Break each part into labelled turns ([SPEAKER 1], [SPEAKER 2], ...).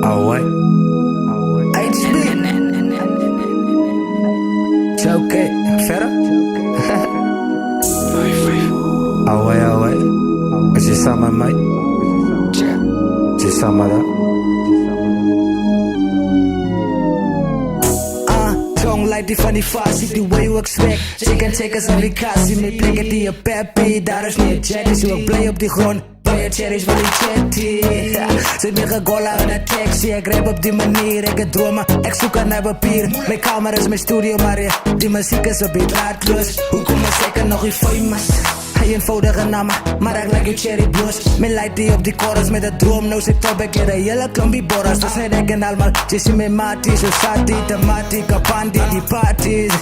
[SPEAKER 1] Alright. HB. Is oké? Verder? Alright. Is je samen met mij? Is je samen daar? Song like die van die fasie, die way hoe ik swag. Chicken checkers en vakantie, met plekken die je peppy. Daar is niet chat, dus ik blij op die grond. Bij je cherries van die chatty. Zit meer gegolla in een taxi. Ik rap op die manier, ik heb dromen. Ik zoek naar papier. Mijn kamer is mijn studio, maar ja, die muziek is een beetje draadloos. Hoe kom ik zeker nog in famous? Hij eenvoudige namen, maar ik like je cherry blues. Mijn light die op die chorus met de droom. Nou zit op, ik heb een hele klompie borras. Dus net ik en allemaal, Jesse mijn maties. Zo zat die, tomati, kapandi, die parties.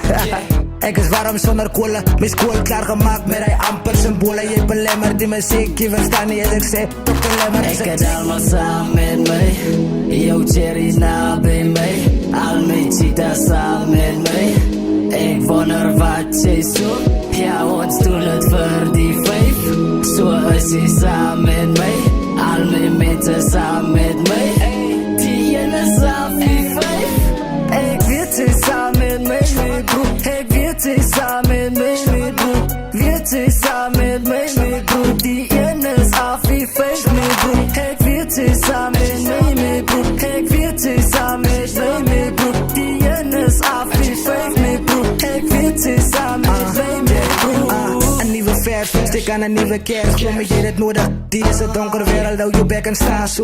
[SPEAKER 1] Ik is warm zonder kolen, mijn school klaargemaakt met hij amper symbolen. Je belemmert die muziek, je verstaan niet als ik zeg, toch belemmert.
[SPEAKER 2] Ik het allemaal samen met mij, jouw cherry na bij mij. Al mijn cheetahs samen met mij. Ik wonder wat jij zoekt, ja ons doen het voor die vijf. Zo is hij samen met mij, al mijn mensen samen met mij. Die ene samen die vijf. Ik weet hij samen met mij, mijn broer. Ik weet hij samen met mij, mijn broer. Weet hij samen met mij, mijn broer. Die ene is af die vijf, mijn broer. Ik weet hij samen met mij, mijn broer. Ik weet hij samen met mij, mijn broer. Die ene is af die vijf, mijn broer. Ik weet hij samen met mij, mijn broer.
[SPEAKER 1] Een nieuwe vers, stik aan een nieuwe kerst. Kom je het nodig, die is het donker wereld, hou je bek en sta zo.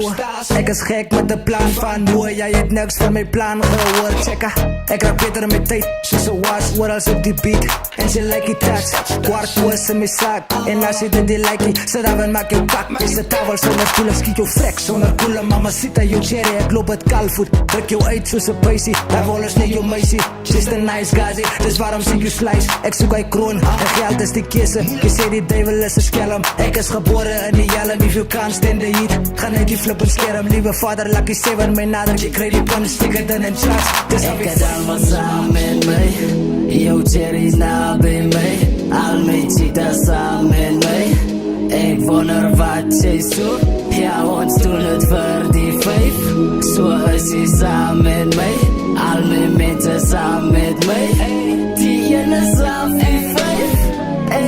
[SPEAKER 1] Ik is gek met de plan van hoe jij het niks van mijn plan gehoord. Checka, ik raak beter met tijd. Ze zo was, wat als op die beat. En ze like die touch, kwart was in mijn zak. En als je dit die like, ze dan maak je kak. Is de tafel zonder koelen, schiet je flex zonder koelen. Mama zit aan je cherry, ik loop het kalfoet. Druk je uit zoals een pijsie, daar wollen ze niet je meisje. Ze is de nice guy, dus waarom zie je slice? Ik zoek uit kroon, en geld is die kiezen. Je zei die duivel is een schelm. Ik is geboren in die jelm, if you can't stand the heat. Ga naar die flippend scherm, lieve vader, lucky seven. Mijn nader, je krijgt die pun, sticker dan in charge. Dus
[SPEAKER 2] ik het allemaal samen met mij, jouw cherry na bij mij. Al mijn cheetahs samen met mij. Ik wonder wat jij zoekt, ja ons doen het voor die vijf. Zo is hij samen met mij, al mijn mensen samen met mij. Die ene samen die vijf.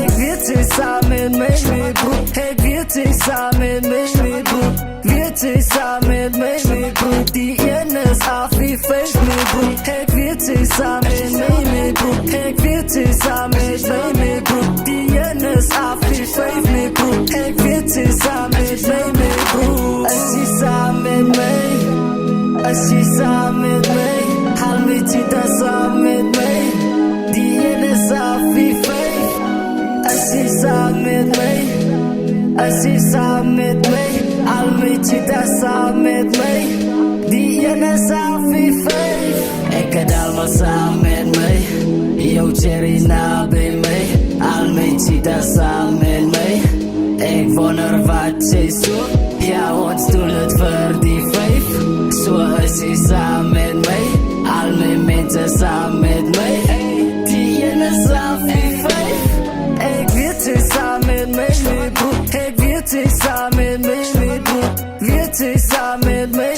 [SPEAKER 2] Ik weet hij samen met mij, mijn broer. Ik weet hij samen met mij, mijn broer. Weet hij samen met mij, mijn broer. Die ene is af die vijf, mijn broer. Ik weet hij samen met mij, mijn broer. Ik weet hij samen met mij, mijn broer. Die ene is af die vijf, mijn broer. Ik weet hij samen met mij, mijn broer. Als hij samen met mij, als hij samen met mij. Haal mijn cheetahs samen met mij. Die ene is af die vijf. Als hij samen met mij, als hij samen met mij. Al mijn cheetahs samen met mij. Die ene is af die vijf. Ik het allemaal samen met mij, jouw cherry na bij mij. Al mijn cheetahs samen met mij. Ik wonder wat jij zoekt, ja ons doen het voor die vijf. Zo is hij samen met mij, al mijn mensen samen met mij. Die ene is af die vijf. Ik weet hij samen met mij, mijn broer. Ik weet hij samen met mij, mijn broer. Weet hij samen met mij.